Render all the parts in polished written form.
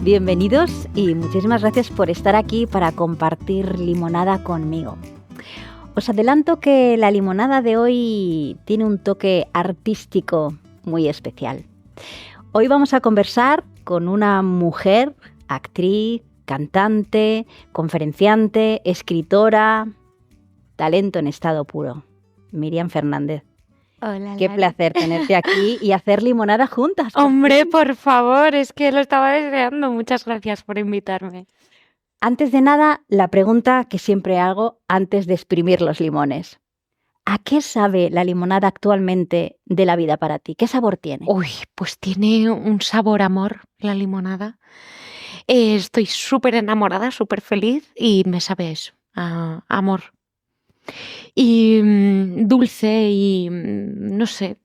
Bienvenidos y muchísimas gracias por estar aquí para compartir limonada conmigo. Os adelanto que la limonada de hoy tiene un toque artístico muy especial. Hoy vamos a conversar con una mujer, actriz, cantante, conferenciante, escritora, talento en estado puro, Miriam Fernández. Hola, Qué Lara. placer tenerte aquí y hacer limonada juntas. Hombre, por favor, es que lo estaba deseando. Muchas gracias por invitarme. Antes de nada, la pregunta que siempre hago antes de exprimir los limones. ¿A qué sabe la limonada actualmente de la vida para ti? ¿Qué sabor tiene? Uy, pues tiene un sabor amor la limonada. Estoy súper enamorada, súper feliz y me sabe eso, a amor. Y dulce y no sé,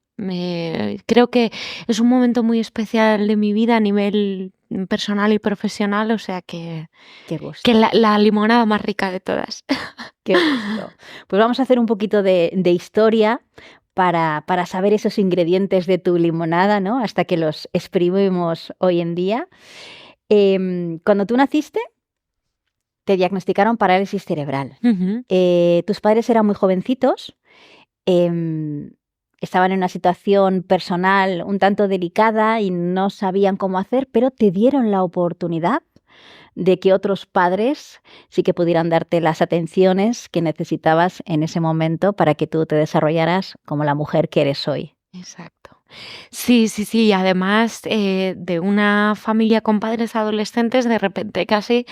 creo que es un momento muy especial de mi vida a nivel personal y profesional, o sea que Qué gusto, la limonada más rica de todas. qué gusto. Pues vamos a hacer un poquito de historia para saber esos ingredientes de tu limonada, ¿no? Hasta que los exprimimos hoy en día. Cuando tú naciste, te diagnosticaron parálisis cerebral. Ujú. Tus padres eran muy jovencitos, em, estaban en una situación personal un tanto delicada y no sabían cómo hacer, pero te dieron la oportunidad de que otros padres sí que pudieran darte las atenciones que necesitabas en ese momento para que tú te desarrollaras como la mujer que eres hoy. Exacto. Sí, sí, sí. Además, de una familia con padres adolescentes, de repente, casi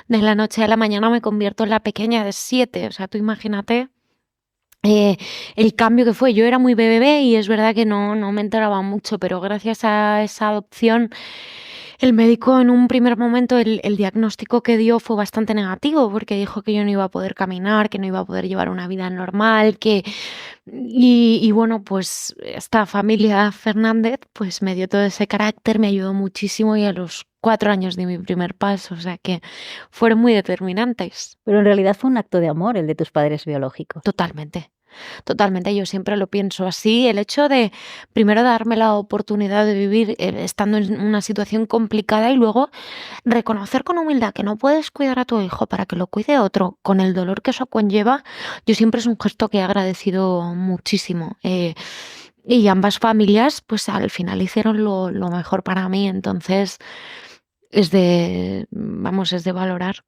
de la noche a la mañana, me convierto en la pequeña de 7. O sea, tú imagínate, eh, el cambio que fue. Yo era muy bebé y es verdad que no me enteraba mucho, pero gracias a esa adopción, el médico en un primer momento, el diagnóstico que dio fue bastante negativo, porque dijo que yo no iba a poder caminar, que no iba a poder llevar una vida normal, que y bueno, pues esta familia Fernández, pues me dio todo ese carácter, me ayudó muchísimo y a los 4 años di mi primer paso, o sea que fueron muy determinantes. Pero en realidad fue un acto de amor el de tus padres biológicos. Totalmente, totalmente, yo siempre lo pienso así. El hecho de primero darme la oportunidad de vivir, estando en una situación complicada y luego reconocer con humildad que no puedes cuidar a tu hijo para que lo cuide otro, con el dolor que eso conlleva, yo siempre es un gesto que he agradecido muchísimo. Y ambas familias, pues al final hicieron lo mejor para mí, entonces es de valorar.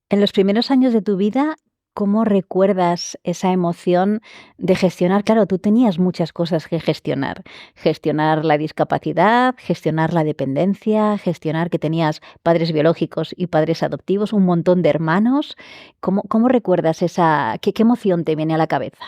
En los primeros años de tu vida, ¿cómo recuerdas esa emoción de gestionar? Claro, tú tenías muchas cosas que gestionar. Gestionar la discapacidad, gestionar la dependencia, gestionar que tenías padres biológicos y padres adoptivos, un montón de hermanos. ¿Cómo recuerdas esa? ¿Qué emoción te viene a la cabeza?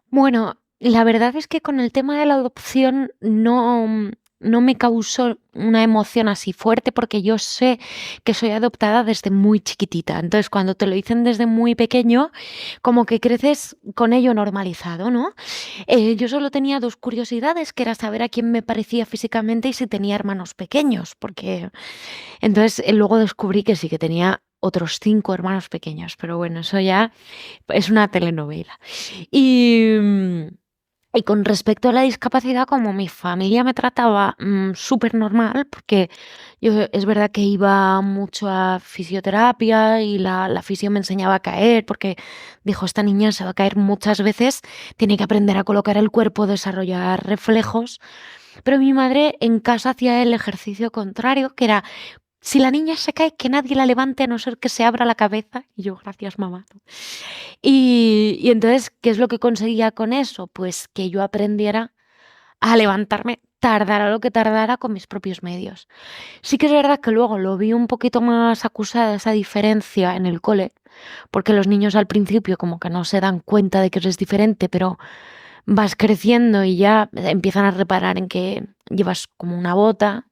Bueno, la verdad es que con el tema de la adopción no me causó una emoción así fuerte porque yo sé que soy adoptada desde muy chiquitita. Entonces, cuando te lo dicen desde muy pequeño, como que creces con ello normalizado, ¿no? Yo solo tenía 2 curiosidades, que era saber a quién me parecía físicamente y si tenía hermanos pequeños, porque entonces, luego descubrí que sí, que tenía otros 5 hermanos pequeños, pero bueno, eso ya es una telenovela. Y, y con respecto a la discapacidad, como mi familia me trataba súper normal, porque yo es verdad que iba mucho a fisioterapia y la fisio me enseñaba a caer, porque dijo, esta niña se va a caer muchas veces, tiene que aprender a colocar el cuerpo, desarrollar reflejos. Pero mi madre en casa hacía el ejercicio contrario, que era, si la niña se cae, que nadie la levante a no ser que se abra la cabeza. Y yo, gracias, mamá. Y entonces, ¿qué es lo que conseguía con eso? Pues que yo aprendiera a levantarme, tardara lo que tardara, con mis propios medios. Sí que es verdad que luego lo vi un poquito más acusada esa diferencia en el cole, porque los niños al principio como que no se dan cuenta de que eres diferente, pero vas creciendo y ya empiezan a reparar en que llevas como una bota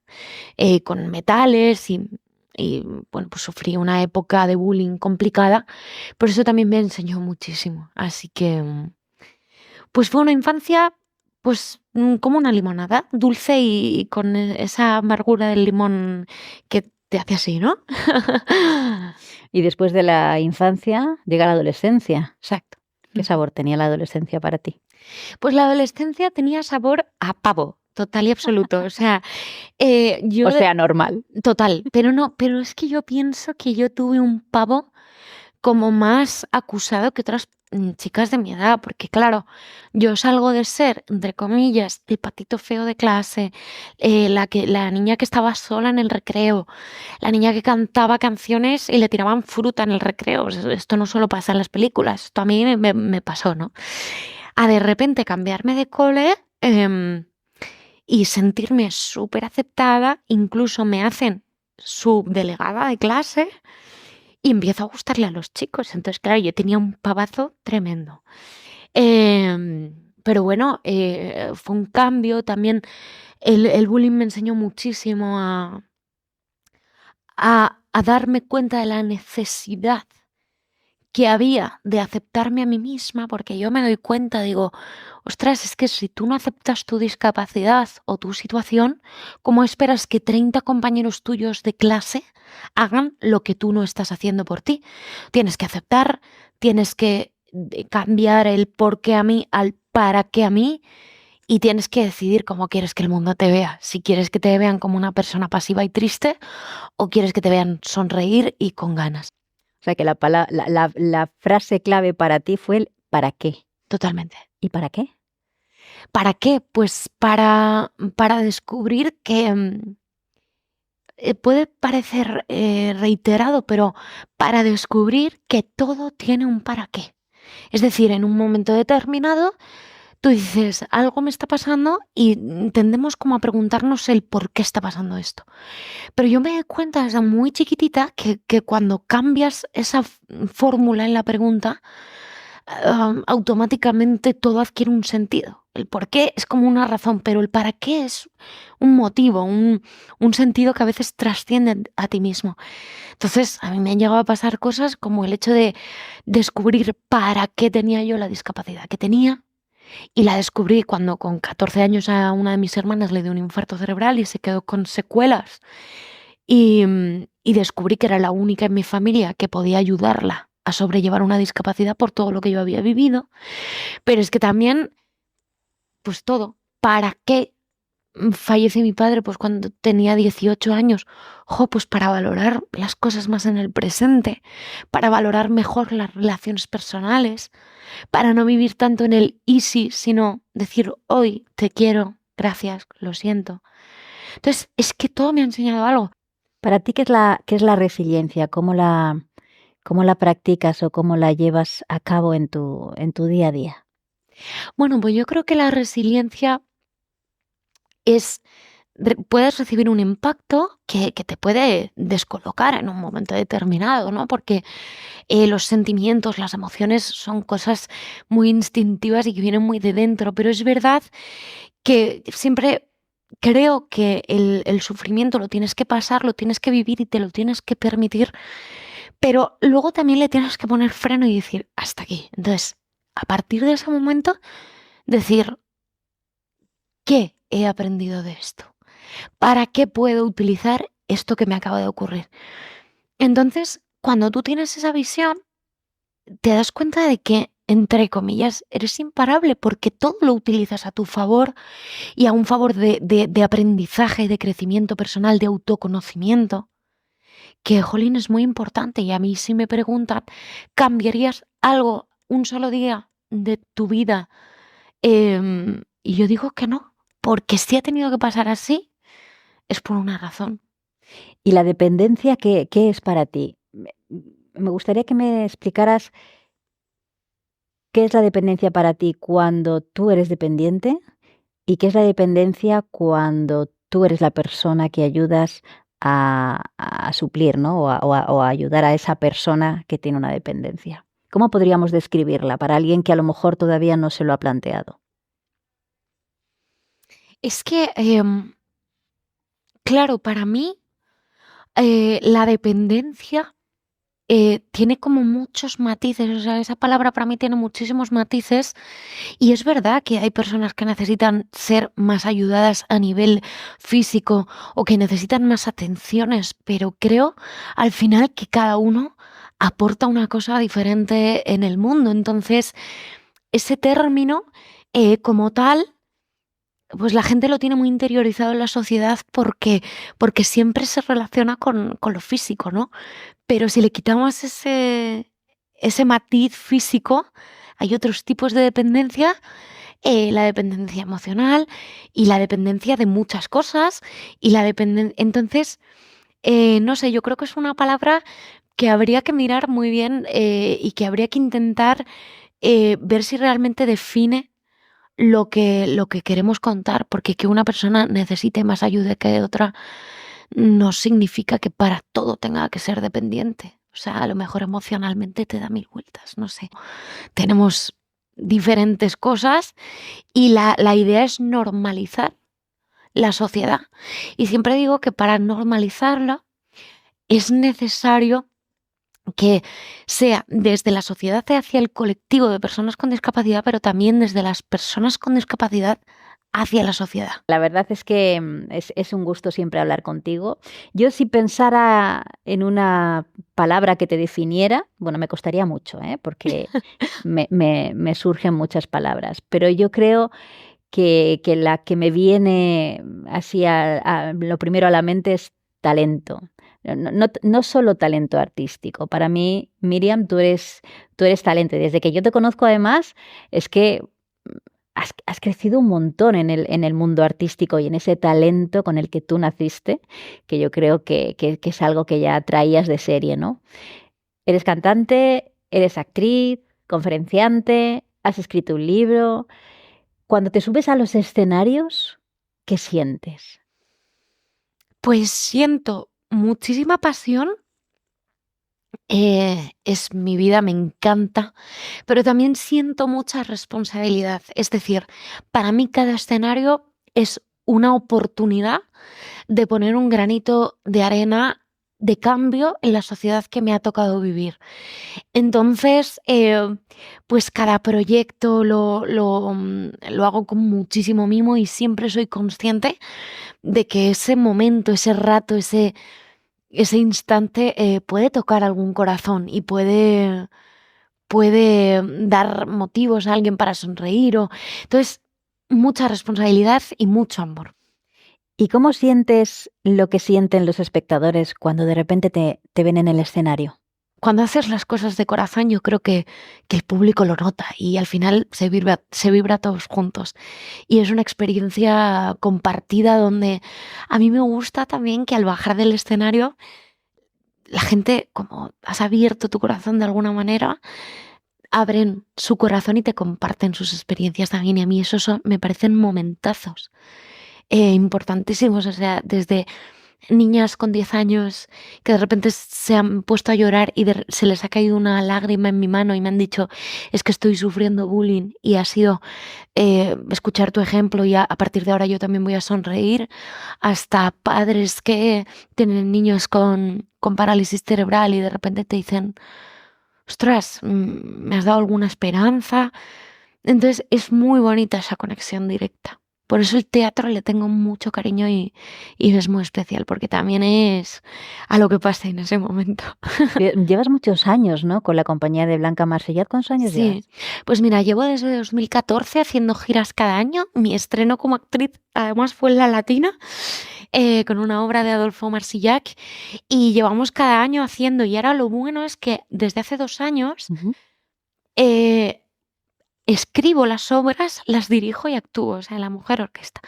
con metales y, bueno, pues sufrí una época de bullying complicada, pero eso también me enseñó muchísimo. Así que, pues fue una infancia, pues como una limonada, dulce y con esa amargura del limón que te hace así, ¿no? Y después de la infancia llega la adolescencia. Exacto. ¿Qué sabor tenía la adolescencia para ti? Pues la adolescencia tenía sabor a pavo. total y absoluto. O sea, O sea, normal. total, pero no, pero es que yo pienso que yo tuve un pavo como más acusado que otras chicas de mi edad, porque claro, yo salgo de ser, entre comillas, el patito feo de clase, la niña que estaba sola en el recreo, la niña que cantaba canciones y le tiraban fruta en el recreo. Esto no solo pasa en las películas, esto a mí me pasó, ¿no? A de repente cambiarme de cole y sentirme súper aceptada, incluso me hacen subdelegada de clase y empiezo a gustarle a los chicos. Entonces, claro, yo tenía un pavazo tremendo. Pero bueno, fue un cambio también. El bullying me enseñó muchísimo a darme cuenta de la necesidad que había de aceptarme a mí misma, porque yo me doy cuenta, digo, ostras, es que si tú no aceptas tu discapacidad o tu situación, ¿cómo esperas que 30 compañeros tuyos de clase hagan lo que tú no estás haciendo por ti? Tienes que aceptar, tienes que cambiar el por qué a mí al para qué a mí y tienes que decidir cómo quieres que el mundo te vea. Si quieres que te vean como una persona pasiva y triste o quieres que te vean sonreír y con ganas. O sea, que la frase clave para ti fue el ¿para qué? Totalmente. ¿Y para qué? ¿Para qué? Pues para descubrir que puede parecer reiterado, pero para descubrir que todo tiene un para qué. Es decir, en un momento determinado, tú dices, algo me está pasando y tendemos como a preguntarnos el por qué está pasando esto. Pero yo me doy cuenta desde muy chiquitita que cuando cambias esa fórmula en la pregunta, automáticamente todo adquiere un sentido. El por qué es como una razón, pero el para qué es un motivo, un sentido que a veces trasciende a ti mismo. Entonces, a mí me han llegado a pasar cosas como el hecho de descubrir para qué tenía yo la discapacidad que tenía. Y la descubrí cuando con 14 años a una de mis hermanas le dio un infarto cerebral y se quedó con secuelas. Y descubrí que era la única en mi familia que podía ayudarla a sobrellevar una discapacidad por todo lo que yo había vivido. Pero es que también, pues todo, ¿para qué fallece mi padre? Pues cuando tenía 18 años. Pues para valorar las cosas más en el presente, para valorar mejor las relaciones personales, para no vivir tanto en el easy, sino decir hoy te quiero, gracias, lo siento. Entonces, es que todo me ha enseñado algo. Para ti, ¿qué es la resiliencia? ¿Cómo la practicas o cómo la llevas a cabo en tu día a día? Bueno, pues yo creo que la resiliencia es, puedes recibir un impacto que te puede descolocar en un momento determinado, ¿no? Porque los sentimientos, las emociones son cosas muy instintivas y que vienen muy de dentro, pero es verdad que siempre creo que el sufrimiento lo tienes que pasar, lo tienes que vivir y te lo tienes que permitir, pero luego también le tienes que poner freno y decir, hasta aquí. Entonces, a partir de ese momento, decir, ¿qué he aprendido de esto? ¿Para qué puedo utilizar esto que me acaba de ocurrir? Entonces, cuando tú tienes esa visión, te das cuenta de que, entre comillas, eres imparable porque todo lo utilizas a tu favor y a un favor de aprendizaje, de crecimiento personal, de autoconocimiento, que, jolín, es muy importante. Y a mí si me preguntan, ¿cambiarías algo un solo día de tu vida? Y yo digo que no, porque si ha tenido que pasar así, es por una razón. ¿Y la dependencia qué es para ti? Me gustaría que me explicaras qué es la dependencia para ti cuando tú eres dependiente y qué es la dependencia cuando tú eres la persona que ayudas a suplir, ¿no? O a ayudar a esa persona que tiene una dependencia. ¿Cómo podríamos describirla para alguien que a lo mejor todavía no se lo ha planteado? Es que, claro, para mí la dependencia tiene como muchos matices, o sea, esa palabra para mí tiene muchísimos matices y es verdad que hay personas que necesitan ser más ayudadas a nivel físico o que necesitan más atenciones, pero creo al final que cada uno aporta una cosa diferente en el mundo. Entonces, ese término como tal pues la gente lo tiene muy interiorizado en la sociedad porque siempre se relaciona con lo físico, ¿no? Pero si le quitamos ese matiz físico, hay otros tipos de dependencia, la dependencia emocional y la dependencia de muchas cosas y la entonces, no sé, yo creo que es una palabra que habría que mirar muy bien, y que habría que intentar, ver si realmente define lo que queremos contar, porque que una persona necesite más ayuda que otra no significa que para todo tenga que ser dependiente. O sea, a lo mejor emocionalmente te da mil vueltas, no sé. Tenemos diferentes cosas y la idea es normalizar la sociedad. Y siempre digo que para normalizarla es necesario que sea desde la sociedad hacia el colectivo de personas con discapacidad, pero también desde las personas con discapacidad hacia la sociedad. La verdad es que es un gusto siempre hablar contigo. Yo si pensara en una palabra que te definiera, bueno, me costaría mucho, ¿eh? Porque me surgen muchas palabras, pero yo creo que la que me viene así lo primero a la mente es talento. No solo talento artístico. Para mí, Miriam, tú eres talento. Y desde que yo te conozco, además, es que has crecido un montón en el mundo artístico y en ese talento con el que tú naciste, que yo creo que es algo que ya traías de serie, ¿no? Eres cantante, eres actriz, conferenciante, has escrito un libro. Cuando te subes a los escenarios, ¿qué sientes? Pues siento muchísima pasión, es mi vida, me encanta, pero también siento mucha responsabilidad. Es decir, para mí cada escenario es una oportunidad de poner un granito de arena de cambio en la sociedad que me ha tocado vivir. Entonces, pues cada proyecto lo hago con muchísimo mimo y siempre soy consciente de que ese momento, ese rato, ese instante, puede tocar algún corazón y puede dar motivos a alguien para sonreír. Entonces, mucha responsabilidad y mucho amor. ¿Y cómo sientes lo que sienten los espectadores cuando de repente te ven en el escenario? Cuando haces las cosas de corazón, yo creo que el público lo nota y al final se vibra todos juntos. Y es una experiencia compartida donde a mí me gusta también que al bajar del escenario, la gente, como has abierto tu corazón de alguna manera, abren su corazón y te comparten sus experiencias también. Y a mí me parecen momentazos, importantísimos. O sea, desde niñas con 10 años que de repente se han puesto a llorar y se les ha caído una lágrima en mi mano y me han dicho, es que estoy sufriendo bullying y ha sido, escuchar tu ejemplo y a partir de ahora yo también voy a sonreír, hasta padres que tienen niños con parálisis cerebral y de repente te dicen, ostras, me has dado alguna esperanza. Entonces es muy bonita esa conexión directa. Por eso el teatro le tengo mucho cariño y es muy especial, porque también es a lo que pasa en ese momento. Llevas muchos años, ¿no? Con la compañía de Blanca Marsellat. ¿Cuántos años Sí, llevas? pues mira, llevo desde 2014 haciendo giras cada año. Mi estreno como actriz además fue en La Latina, con una obra de Adolfo Marsillac, y llevamos cada año haciendo. Y ahora lo bueno es que desde hace 2 años, Ujú. eh, escribo las obras, las dirijo y actúo, o sea, en La Mujer Orquesta.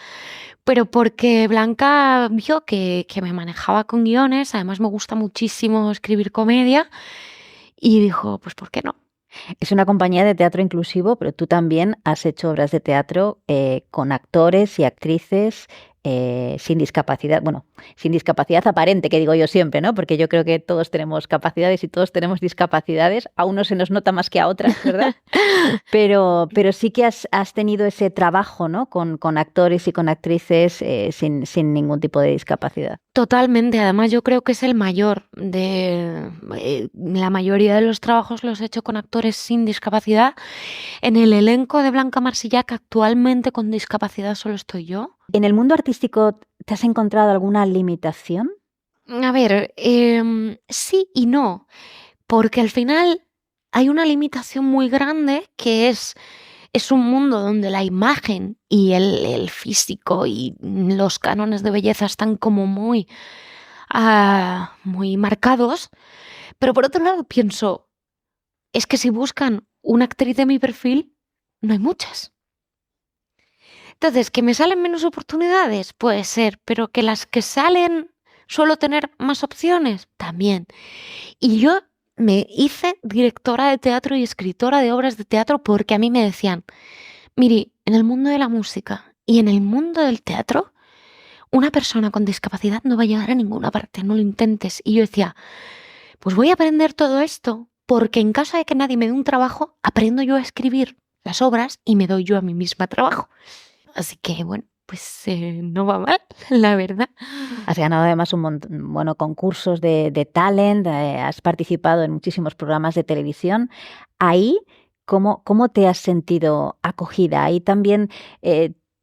Pero porque Blanca vio que me manejaba con guiones, además me gusta muchísimo escribir comedia, y dijo, pues ¿por qué no? Es una compañía de teatro inclusivo, pero tú también has hecho obras de teatro con actores y actrices sin discapacidad, bueno, sin discapacidad aparente, que digo yo siempre, ¿no? Porque yo creo que todos tenemos capacidades y todos tenemos discapacidades. A unos se nos nota más que a otras, ¿verdad? Pero sí que has tenido ese trabajo, ¿no? Con actores y con actrices sin ningún tipo de discapacidad. Totalmente, además yo creo que es el mayor la mayoría de los trabajos los he hecho con actores sin discapacidad. En el elenco de Blanca Marsillac actualmente con discapacidad solo estoy yo. ¿En el mundo artístico te has encontrado alguna limitación? A ver, sí y no, porque al final hay una limitación muy grande que es es un mundo donde la imagen y el físico y los cánones de belleza están como muy marcados, pero por otro lado pienso, es que si buscan una actriz de mi perfil, no hay muchas. Entonces, ¿que me salen menos oportunidades? Puede ser, pero que las que salen suelo tener más opciones, también. Y yo me hice directora de teatro y escritora de obras de teatro porque a mí me decían, mire, en el mundo de la música y en el mundo del teatro, una persona con discapacidad no va a llegar a ninguna parte, no lo intentes. Y yo decía, pues voy a aprender todo esto porque en caso de que nadie me dé un trabajo, aprendo yo a escribir las obras y me doy yo a mí misma trabajo. Así que bueno, pues no va mal, la verdad. Has ganado además concursos de talent, has participado en muchísimos programas de televisión. Ahí, ¿cómo te has sentido acogida? Ahí también,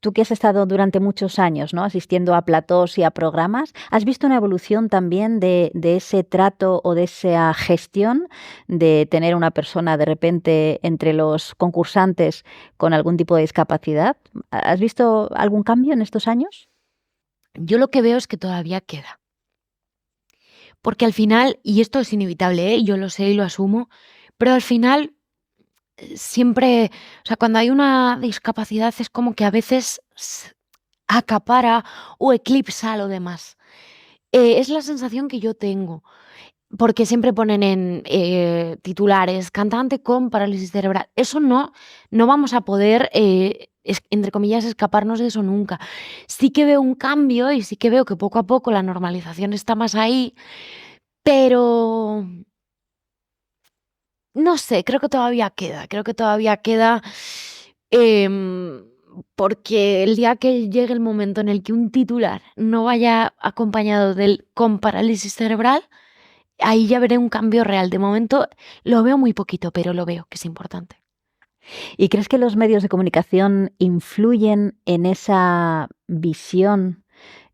tú que has estado durante muchos años, ¿no?, asistiendo a platós y a programas, ¿has visto una evolución también de ese trato o de esa gestión de tener una persona de repente entre los concursantes con algún tipo de discapacidad? ¿Has visto algún cambio en estos años? Yo lo que veo es que todavía queda. Porque al final, y esto es inevitable, yo lo sé y lo asumo, pero al final siempre, o sea, cuando hay una discapacidad es como que a veces acapara o eclipsa lo demás. Es la sensación que yo tengo, porque siempre ponen en titulares, cantante con parálisis cerebral. Eso no vamos a poder, entre comillas, escaparnos de eso nunca. Sí que veo un cambio y sí que veo que poco a poco la normalización está más ahí, pero no sé, creo que todavía queda, em, porque el día que llegue el momento en el que un titular no vaya acompañado del con parálisis cerebral, ahí ya veré un cambio real. De momento lo veo muy poquito, pero lo veo, que es importante. ¿Y crees que los medios de comunicación influyen en esa visión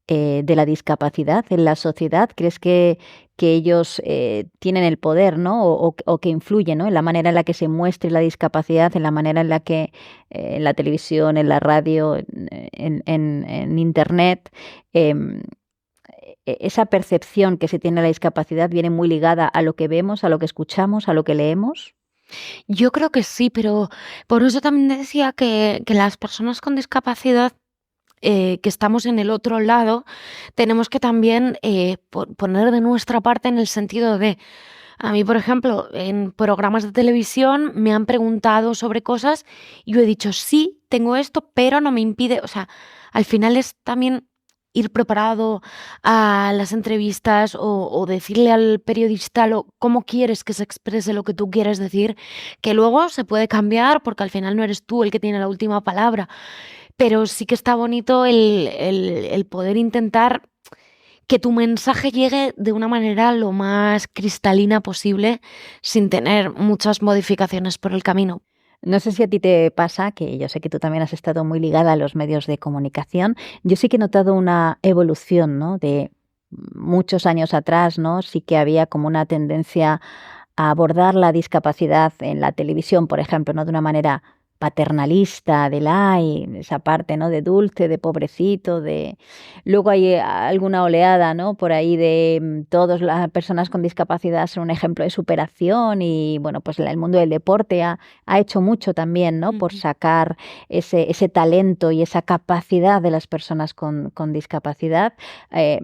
de la discapacidad en la sociedad? ¿Crees que ellos tienen el poder, ¿no? O que influyen, ¿no?, en la manera en la que se muestre la discapacidad, en la manera en la que en la televisión, en la radio, en Internet, em, esa percepción que se tiene de la discapacidad viene muy ligada a lo que vemos, a lo que escuchamos, a lo que leemos? Yo creo que sí, pero por eso también decía que las personas con discapacidad que estamos en el otro lado, tenemos que también poner de nuestra parte en el sentido de, a mí, por ejemplo, en programas de televisión me han preguntado sobre cosas y yo he dicho, sí, tengo esto, pero no me impide, o sea, al final es también ir preparado a las entrevistas o decirle al periodista cómo quieres que se exprese lo que tú quieres decir, que luego se puede cambiar porque al final no eres tú el que tiene la última palabra. Pero sí que está bonito el poder intentar que tu mensaje llegue de una manera lo más cristalina posible, sin tener muchas modificaciones por el camino. No sé si a ti te pasa, que yo sé que tú también has estado muy ligada a los medios de comunicación. Yo sí que he notado una evolución, ¿no?, de muchos años atrás, ¿no? Sí que había como una tendencia a abordar la discapacidad en la televisión, por ejemplo, ¿no?, de una manera paternalista, del ay, esa parte, ¿no?, de dulce, de pobrecito, de... Luego hay alguna oleada, ¿no?, por ahí de todas las personas con discapacidad son un ejemplo de superación y, bueno, pues el mundo del deporte ha hecho mucho también, ¿no?, por Ujú. sacar ese talento y esa capacidad de las personas con discapacidad.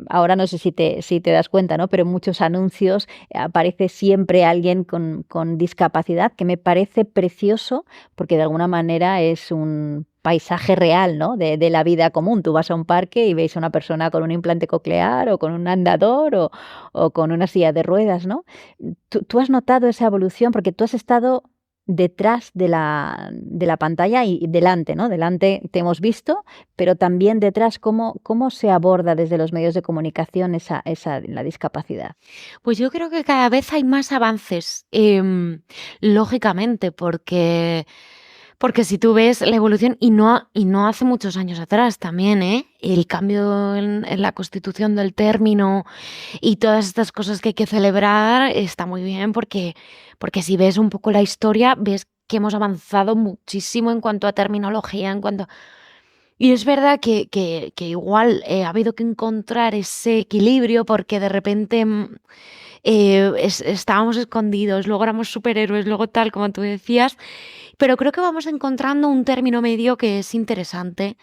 Ahora no sé si te das cuenta, ¿no?, pero en muchos anuncios aparece siempre alguien con discapacidad, que me parece precioso porque de alguna manera es un paisaje real, ¿no?, de la vida común. Tú vas a un parque y veis a una persona con un implante coclear o con un andador o con una silla de ruedas, ¿no? ¿Tú has notado esa evolución? Porque tú has estado detrás de la pantalla y delante, ¿no? Delante te hemos visto, pero también detrás, ¿cómo se aborda desde los medios de comunicación la discapacidad? Pues yo creo que cada vez hay más avances, lógicamente, porque si tú ves la evolución, y no hace muchos años atrás también, el cambio en la constitución del término y todas estas cosas que hay que celebrar está muy bien porque si ves un poco la historia, ves que hemos avanzado muchísimo en cuanto a terminología, en cuanto... Y es verdad que igual ha habido que encontrar ese equilibrio porque de repente estábamos escondidos, luego éramos superhéroes, luego tal, como tú decías, pero creo que vamos encontrando un término medio que es interesante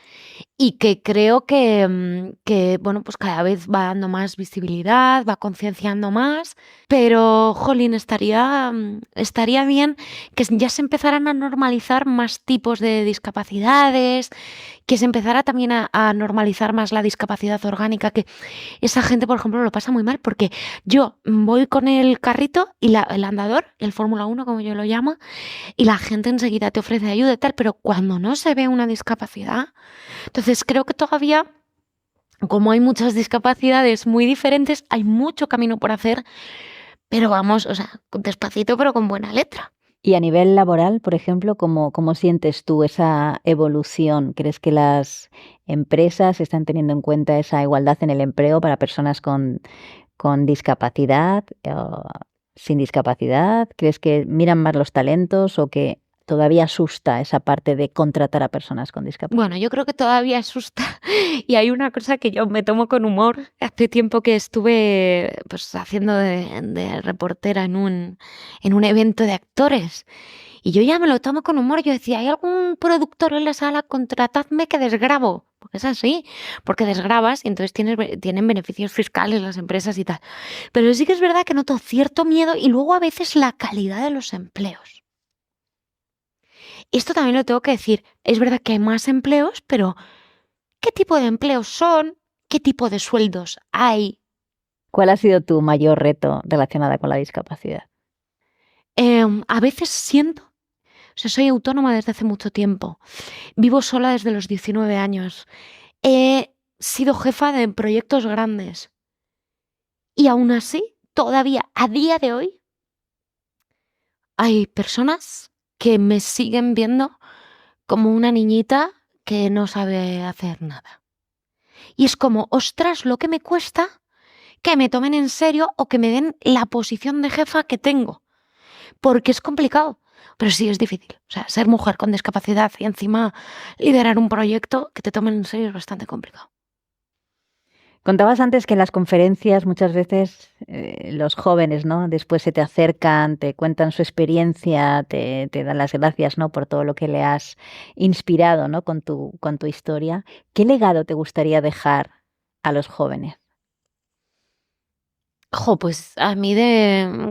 y que creo que, bueno, pues cada vez va dando más visibilidad, va concienciando más, pero, jolín, estaría bien que ya se empezaran a normalizar más tipos de discapacidades, que se empezara también a normalizar más la discapacidad orgánica, que esa gente, por ejemplo, lo pasa muy mal, porque yo voy con el carrito y el andador, el Fórmula 1, como yo lo llamo, y la gente enseguida te ofrece ayuda y tal, pero cuando no se ve una discapacidad, entonces creo que todavía, como hay muchas discapacidades muy diferentes, hay mucho camino por hacer, pero vamos, o sea, despacito, pero con buena letra. Y a nivel laboral, por ejemplo, ¿cómo sientes tú esa evolución? ¿Crees que las empresas están teniendo en cuenta esa igualdad en el empleo para personas con discapacidad o sin discapacidad? ¿Crees que miran más los talentos o que todavía asusta esa parte de contratar a personas con discapacidad? Bueno, yo creo que todavía asusta y hay una cosa que yo me tomo con humor. Hace tiempo que estuve pues haciendo de reportera en un evento de actores y yo ya me lo tomo con humor. Yo decía, ¿hay algún productor en la sala? Contratadme que desgrabo. Porque es así, porque desgrabas y entonces tienen beneficios fiscales las empresas y tal. Pero sí que es verdad que noto cierto miedo y luego a veces la calidad de los empleos. Esto también lo tengo que decir. Es verdad que hay más empleos, pero ¿qué tipo de empleos son? ¿Qué tipo de sueldos hay? ¿Cuál ha sido tu mayor reto relacionado con la discapacidad? A veces siento, o sea, soy autónoma desde hace mucho tiempo. Vivo sola desde los 19 años. He sido jefa de proyectos grandes. Y aún así, todavía a día de hoy, hay personas que me siguen viendo como una niñita que no sabe hacer nada. Y es como, ostras, lo que me cuesta que me tomen en serio o que me den la posición de jefa que tengo. Porque es complicado, pero sí es difícil. O sea, ser mujer con discapacidad y encima liderar un proyecto que te tomen en serio es bastante complicado. Contabas antes que en las conferencias muchas veces los jóvenes, ¿no? Después se te acercan, te cuentan su experiencia, te dan las gracias, ¿no? Por todo lo que le has inspirado, ¿no? Con tu historia. ¿Qué legado te gustaría dejar a los jóvenes? Pues a mí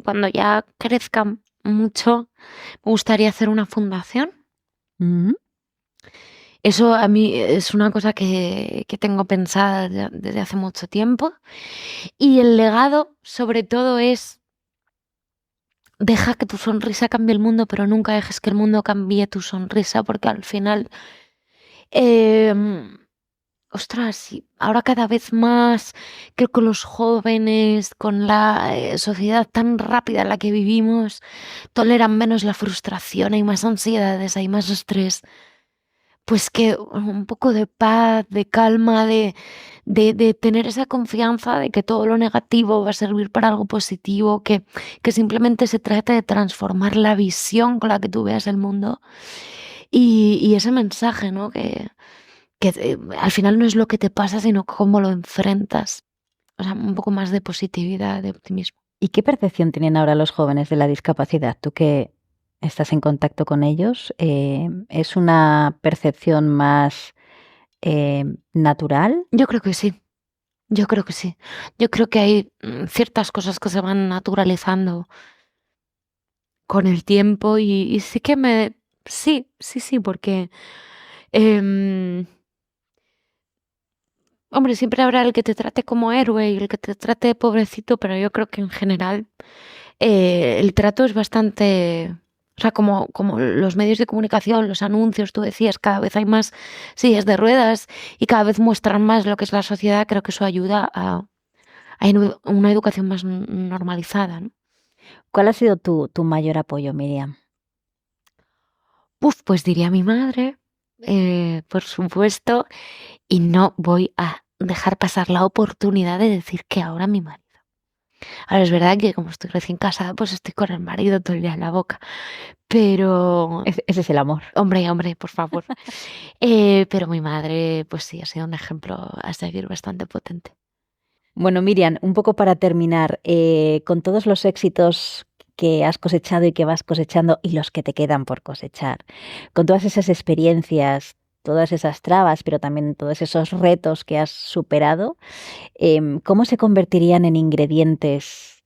cuando ya crezca mucho, me gustaría hacer una fundación. Mm. Eso a mí es una cosa que tengo pensada desde hace mucho tiempo. Y el legado, sobre todo, es deja que tu sonrisa cambie el mundo, pero nunca dejes que el mundo cambie tu sonrisa, porque al final, ostras, y ahora cada vez más creo que los jóvenes, con la sociedad tan rápida en la que vivimos, toleran menos la frustración, hay más ansiedades, hay más estrés. Pues que un poco de paz, de calma, de tener esa confianza de que todo lo negativo va a servir para algo positivo, que simplemente se trata de transformar la visión con la que tú veas el mundo. Y ese mensaje, ¿no? Que al final no es lo que te pasa, sino cómo lo enfrentas. O sea, un poco más de positividad, de optimismo. ¿Y qué percepción tienen ahora los jóvenes de la discapacidad? Tú que estás en contacto con ellos, ¿es una percepción más natural? Yo creo que sí. Yo creo que sí. Yo creo que hay ciertas cosas que se van naturalizando con el tiempo y sí que sí, porque, em, hombre, siempre habrá el que te trate como héroe y el que te trate pobrecito, pero yo creo que en general el trato es bastante... O sea, como los medios de comunicación, los anuncios, tú decías, cada vez hay más sillas de ruedas y cada vez muestran más lo que es la sociedad, creo que eso ayuda a una educación más normalizada, ¿no? ¿Cuál ha sido tu mayor apoyo, Miriam? Pues diría mi madre, por supuesto, y no voy a dejar pasar la oportunidad de decir que ahora mi marido. Ahora es verdad que como estoy recién casada, pues estoy con el marido todo el día en la boca, pero... Ese es el amor. Hombre, por favor. Pero mi madre, pues sí, ha sido un ejemplo a seguir bastante potente. Bueno, Miriam, un poco para terminar, con todos los éxitos que has cosechado y que vas cosechando y los que te quedan por cosechar, con todas esas experiencias, todas esas trabas, pero también todos esos retos que has superado, ¿cómo se convertirían en ingredientes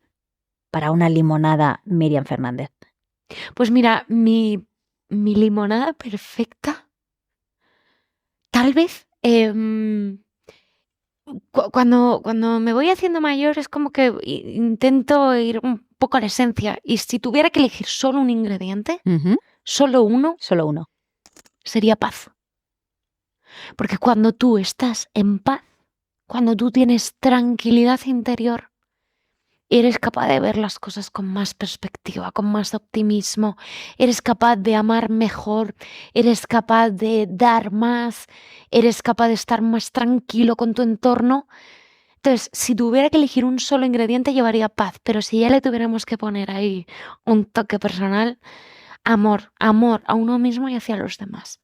para una limonada Miriam Fernández? Pues mira, mi limonada perfecta, tal vez, cuando me voy haciendo mayor es como que intento ir un poco a la esencia. Y si tuviera que elegir solo un ingrediente, solo uno, sería paz. Porque cuando tú estás en paz, cuando tú tienes tranquilidad interior, eres capaz de ver las cosas con más perspectiva, con más optimismo, eres capaz de amar mejor, eres capaz de dar más, eres capaz de estar más tranquilo con tu entorno. Entonces, si tuviera que elegir un solo ingrediente, llevaría paz, pero si ya le tuviéramos que poner ahí un toque personal, amor a uno mismo y hacia los demás.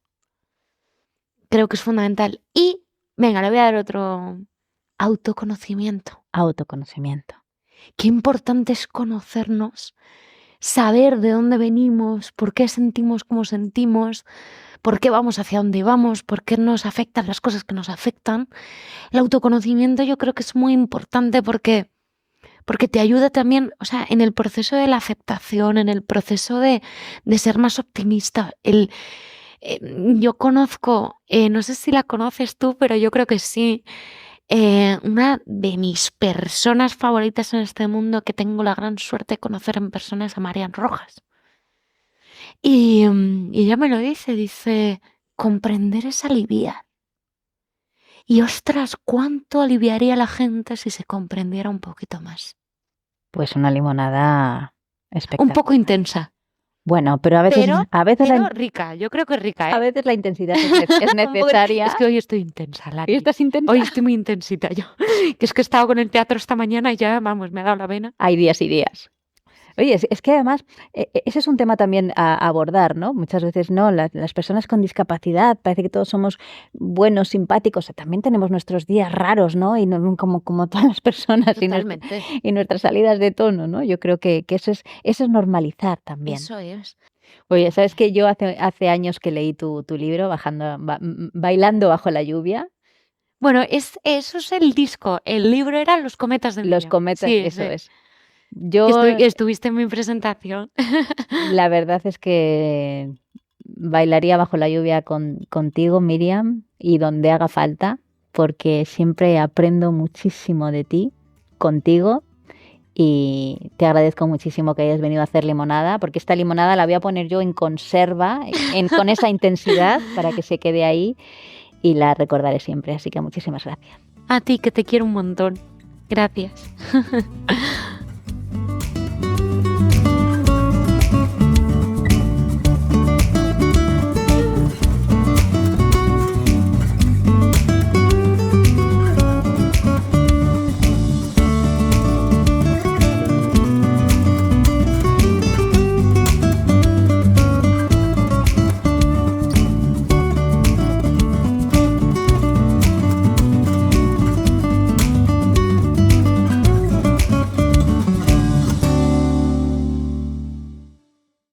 Creo que es fundamental. Y, venga, le voy a dar otro: autoconocimiento. Autoconocimiento. Qué importante es conocernos, saber de dónde venimos, por qué sentimos como sentimos, por qué vamos hacia dónde vamos, por qué nos afectan las cosas que nos afectan. El autoconocimiento yo creo que es muy importante porque te ayuda también, o sea, en el proceso de la aceptación, en el proceso de ser más optimista. Yo conozco, no sé si la conoces tú, pero yo creo que sí, una de mis personas favoritas en este mundo que tengo la gran suerte de conocer en persona es a Marian Rojas. Y ella me lo dice, comprender es aliviar. Y ostras, cuánto aliviaría a la gente si se comprendiera un poquito más. Pues una limonada espectacular. Un poco intensa. Bueno, pero a veces rica, yo creo que es rica, ¿eh? A veces la intensidad es necesaria. Es que hoy estoy intensa, Lari. ¿Y estás intensa? Hoy estoy muy intensita yo. Que es que he estado con el teatro esta mañana y ya, vamos, me ha dado la vena. Hay días y días. Oye, es que además ese es un tema también a abordar, ¿no? Muchas veces no, las personas con discapacidad, parece que todos somos buenos, simpáticos, también tenemos nuestros días raros, ¿no? Y no, como todas las personas y nuestras salidas de tono, ¿no? Yo creo que eso es normalizar también. Eso es. Oye, ¿sabes que yo hace años que leí tu libro, Bailando bajo la lluvia? Bueno, eso es el disco. El libro era Los cometas del Los cometas, sí, eso sí. es. Estuviste en mi presentación. La verdad es que bailaría bajo la lluvia contigo, Miriam, y donde haga falta, porque siempre aprendo muchísimo de ti, contigo, y te agradezco muchísimo que hayas venido a hacer limonada, porque esta limonada la voy a poner yo en conserva, con esa intensidad, para que se quede ahí, y la recordaré siempre, así que muchísimas gracias. A ti, que te quiero un montón. Gracias.